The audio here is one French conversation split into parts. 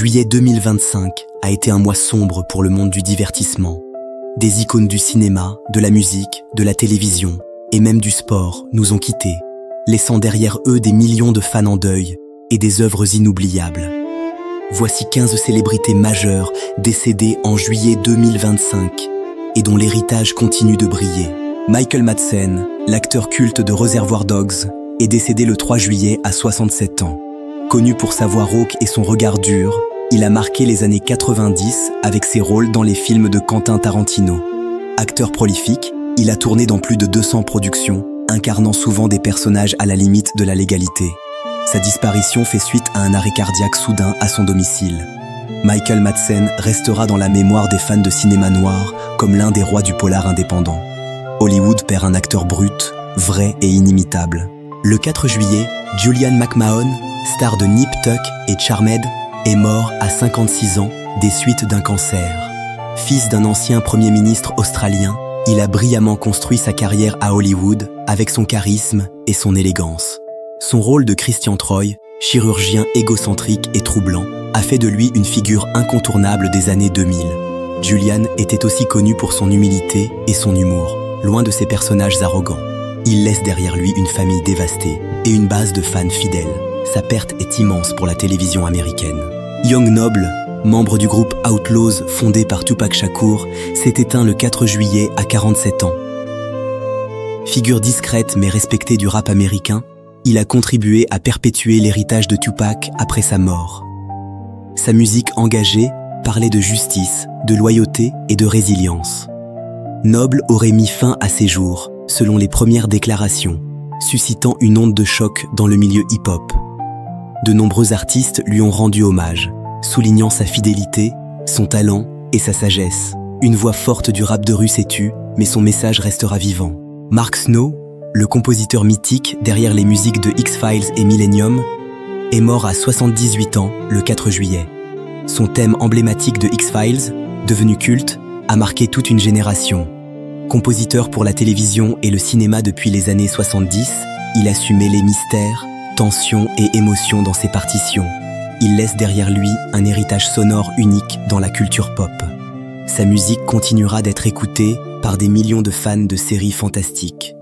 Juillet 2025 a été un mois sombre pour le monde du divertissement. Des icônes du cinéma, de la musique, de la télévision et même du sport nous ont quittés, laissant derrière eux des millions de fans en deuil et des œuvres inoubliables. Voici 15 célébrités majeures décédées en juillet 2025 et dont l'héritage continue de briller. Michael Madsen, l'acteur culte de Reservoir Dogs, est décédé le 3 juillet à 67 ans. Connu pour sa voix rauque et son regard dur, il a marqué les années 90 avec ses rôles dans les films de Quentin Tarantino. Acteur prolifique, il a tourné dans plus de 200 productions, incarnant souvent des personnages à la limite de la légalité. Sa disparition fait suite à un arrêt cardiaque soudain à son domicile. Michael Madsen restera dans la mémoire des fans de cinéma noir comme l'un des rois du polar indépendant. Hollywood perd un acteur brut, vrai et inimitable. Le 4 juillet, Julian McMahon, star de Nip Tuck et Charmed, est mort à 56 ans des suites d'un cancer. Fils d'un ancien premier ministre australien, il a brillamment construit sa carrière à Hollywood avec son charisme et son élégance. Son rôle de Christian Troy, chirurgien égocentrique et troublant, a fait de lui une figure incontournable des années 2000. Julian était aussi connu pour son humilité et son humour, loin de ses personnages arrogants. Il laisse derrière lui une famille dévastée et une base de fans fidèles. Sa perte est immense pour la télévision américaine. Young Noble, membre du groupe Outlaws fondé par Tupac Shakur, s'est éteint le 4 juillet à 47 ans. Figure discrète mais respectée du rap américain, il a contribué à perpétuer l'héritage de Tupac après sa mort. Sa musique engagée parlait de justice, de loyauté et de résilience. Noble aurait mis fin à ses jours, selon les premières déclarations, suscitant une onde de choc dans le milieu hip-hop. De nombreux artistes lui ont rendu hommage, soulignant sa fidélité, son talent et sa sagesse. Une voix forte du rap de rue s'est tue, mais son message restera vivant. Mark Snow, le compositeur mythique derrière les musiques de X-Files et Millennium, est mort à 78 ans le 4 juillet. Son thème emblématique de X-Files, devenu culte, a marqué toute une génération. Compositeur pour la télévision et le cinéma depuis les années 70, il a su mêler mystère, tension et émotion dans ses partitions. Il laisse derrière lui un héritage sonore unique dans la culture pop. Sa musique continuera d'être écoutée par des millions de fans de séries fantastiques.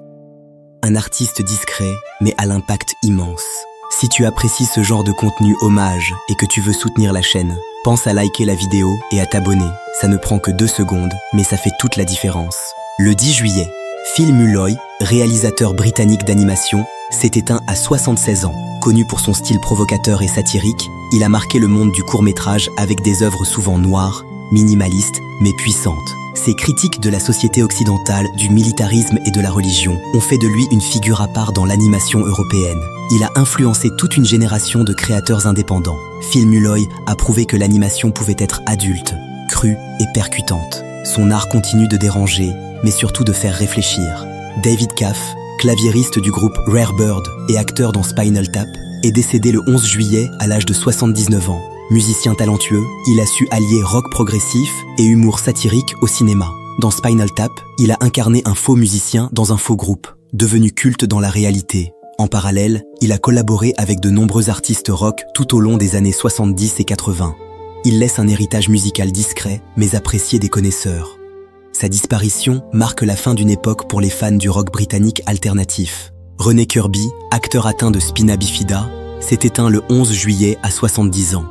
Un artiste discret, mais à l'impact immense. Si tu apprécies ce genre de contenu hommage et que tu veux soutenir la chaîne, pense à liker la vidéo et à t'abonner. Ça ne prend que 2 secondes, mais ça fait toute la différence. Le 10 juillet, Phil Mulloy, réalisateur britannique d'animation, s'est éteint à 76 ans. Connu pour son style provocateur et satirique, il a marqué le monde du court-métrage avec des œuvres souvent noires, minimalistes, mais puissantes. Ses critiques de la société occidentale, du militarisme et de la religion ont fait de lui une figure à part dans l'animation européenne. Il a influencé toute une génération de créateurs indépendants. Phil Mulloy a prouvé que l'animation pouvait être adulte, crue et percutante. Son art continue de déranger, mais surtout de faire réfléchir. David Kaff, claviériste du groupe Rare Bird et acteur dans Spinal Tap, est décédé le 11 juillet à l'âge de 79 ans. Musicien talentueux, il a su allier rock progressif et humour satirique au cinéma. Dans Spinal Tap, il a incarné un faux musicien dans un faux groupe, devenu culte dans la réalité. En parallèle, il a collaboré avec de nombreux artistes rock tout au long des années 70 et 80. Il laisse un héritage musical discret, mais apprécié des connaisseurs. Sa disparition marque la fin d'une époque pour les fans du rock britannique alternatif. René Kirby, acteur atteint de spina bifida, s'est éteint le 11 juillet à 70 ans.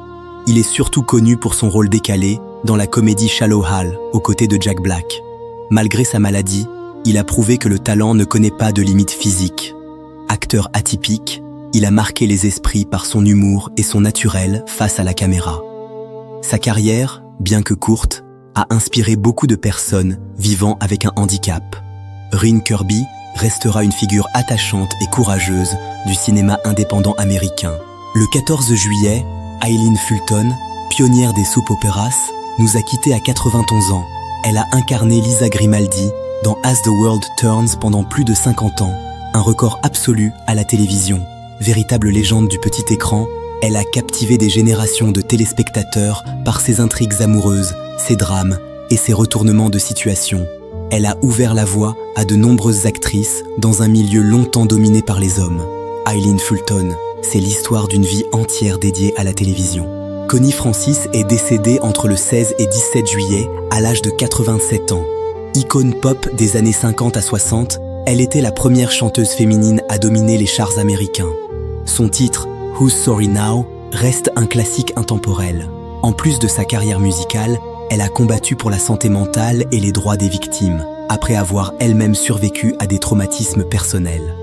Il est surtout connu pour son rôle décalé dans la comédie Shallow Hal, aux côtés de Jack Black. Malgré sa maladie, il a prouvé que le talent ne connaît pas de limites physiques. Acteur atypique, il a marqué les esprits par son humour et son naturel face à la caméra. Sa carrière, bien que courte, a inspiré beaucoup de personnes vivant avec un handicap. Ren Kirby restera une figure attachante et courageuse du cinéma indépendant américain. Le 14 juillet, Eileen Fulton, pionnière des soap operas, nous a quittés à 91 ans. Elle a incarné Lisa Grimaldi dans As the World Turns pendant plus de 50 ans, un record absolu à la télévision. Véritable légende du petit écran, elle a captivé des générations de téléspectateurs par ses intrigues amoureuses, ses drames et ses retournements de situation. Elle a ouvert la voie à de nombreuses actrices dans un milieu longtemps dominé par les hommes. Eileen Fulton, c'est l'histoire d'une vie entière dédiée à la télévision. Connie Francis est décédée entre le 16 et 17 juillet à l'âge de 87 ans. Icône pop des années 50 à 60, elle était la première chanteuse féminine à dominer les charts américains. Son titre, Who's Sorry Now, reste un classique intemporel. En plus de sa carrière musicale, elle a combattu pour la santé mentale et les droits des victimes, après avoir elle-même survécu à des traumatismes personnels.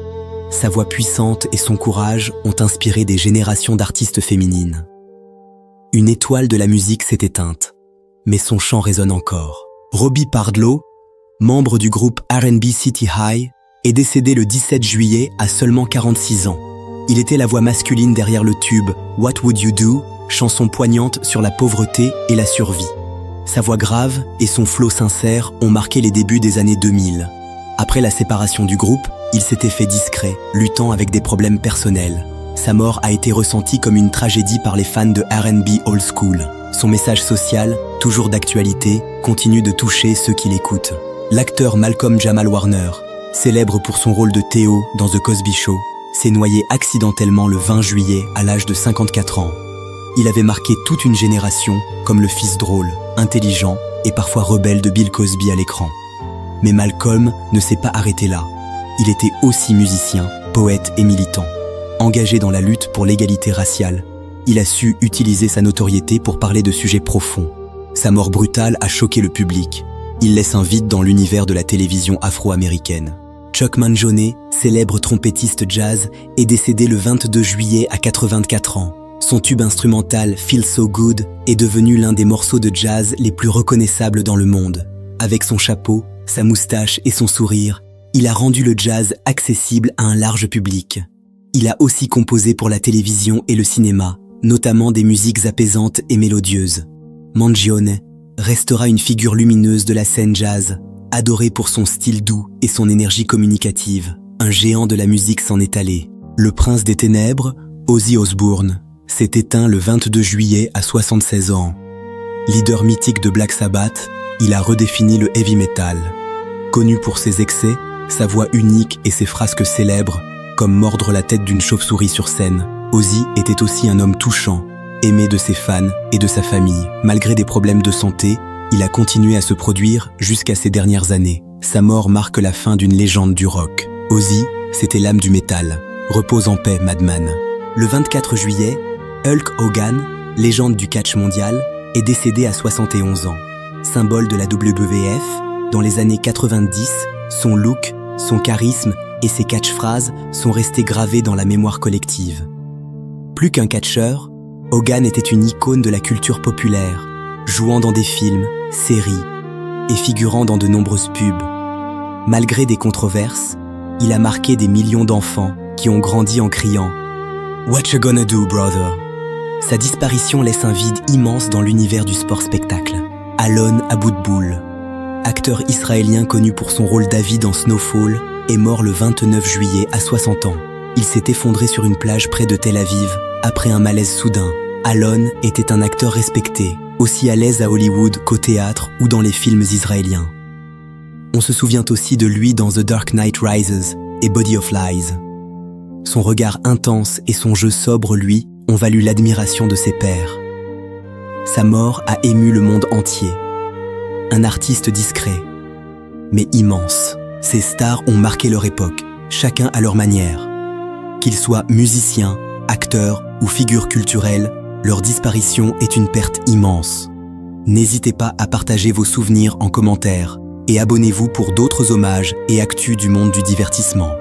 Sa voix puissante et son courage ont inspiré des générations d'artistes féminines. Une étoile de la musique s'est éteinte, mais son chant résonne encore. Robbie Pardlow, membre du groupe R&B City High, est décédé le 17 juillet à seulement 46 ans. Il était la voix masculine derrière le tube « What Would You Do ?», chanson poignante sur la pauvreté et la survie. Sa voix grave et son flow sincère ont marqué les débuts des années 2000. Après la séparation du groupe, il s'était fait discret, luttant avec des problèmes personnels. Sa mort a été ressentie comme une tragédie par les fans de R&B old school. Son message social, toujours d'actualité, continue de toucher ceux qui l'écoutent. L'acteur Malcolm Jamal Warner, célèbre pour son rôle de Theo dans The Cosby Show, s'est noyé accidentellement le 20 juillet à l'âge de 54 ans. Il avait marqué toute une génération comme le fils drôle, intelligent et parfois rebelle de Bill Cosby à l'écran. Mais Malcolm ne s'est pas arrêté là. Il était aussi musicien, poète et militant. Engagé dans la lutte pour l'égalité raciale, il a su utiliser sa notoriété pour parler de sujets profonds. Sa mort brutale a choqué le public. Il laisse un vide dans l'univers de la télévision afro-américaine. Chuck Mangione, célèbre trompettiste jazz, est décédé le 22 juillet à 84 ans. Son tube instrumental « Feel So Good » est devenu l'un des morceaux de jazz les plus reconnaissables dans le monde. Avec son chapeau, sa moustache et son sourire, il a rendu le jazz accessible à un large public. Il a aussi composé pour la télévision et le cinéma, notamment des musiques apaisantes et mélodieuses. Mangione restera une figure lumineuse de la scène jazz, adoré pour son style doux et son énergie communicative. Un géant de la musique s'en est allé. Le prince des ténèbres, Ozzy Osbourne, s'est éteint le 22 juillet à 76 ans. Leader mythique de Black Sabbath, il a redéfini le heavy metal. Connu pour ses excès, sa voix unique et ses frasques célèbres, comme mordre la tête d'une chauve-souris sur scène, Ozzy était aussi un homme touchant, aimé de ses fans et de sa famille. Malgré des problèmes de santé, il a continué à se produire jusqu'à ces dernières années. Sa mort marque la fin d'une légende du rock. Ozzy, c'était l'âme du métal. Repose en paix, Madman. Le 24 juillet, Hulk Hogan, légende du catch mondial, est décédé à 71 ans. Symbole de la WWF, dans les années 90, son look, son charisme et ses catchphrases sont restés gravés dans la mémoire collective. Plus qu'un catcheur, Hogan était une icône de la culture populaire, jouant dans des films, séries et figurant dans de nombreuses pubs. Malgré des controverses, il a marqué des millions d'enfants qui ont grandi en criant « What you gonna do, brother ?» Sa disparition laisse un vide immense dans l'univers du sport-spectacle. Alon Aboutboul, acteur israélien connu pour son rôle David dans Snowfall, est mort le 29 juillet à 60 ans. Il s'est effondré sur une plage près de Tel Aviv après un malaise soudain. Alon était un acteur respecté, aussi à l'aise à Hollywood qu'au théâtre ou dans les films israéliens. On se souvient aussi de lui dans The Dark Knight Rises et Body of Lies. Son regard intense et son jeu sobre, lui, ont valu l'admiration de ses pairs. Sa mort a ému le monde entier. Un artiste discret, mais immense. Ces stars ont marqué leur époque, chacun à leur manière. Qu'ils soient musiciens, acteurs ou figures culturelles, leur disparition est une perte immense. N'hésitez pas à partager vos souvenirs en commentaire et abonnez-vous pour d'autres hommages et actus du monde du divertissement.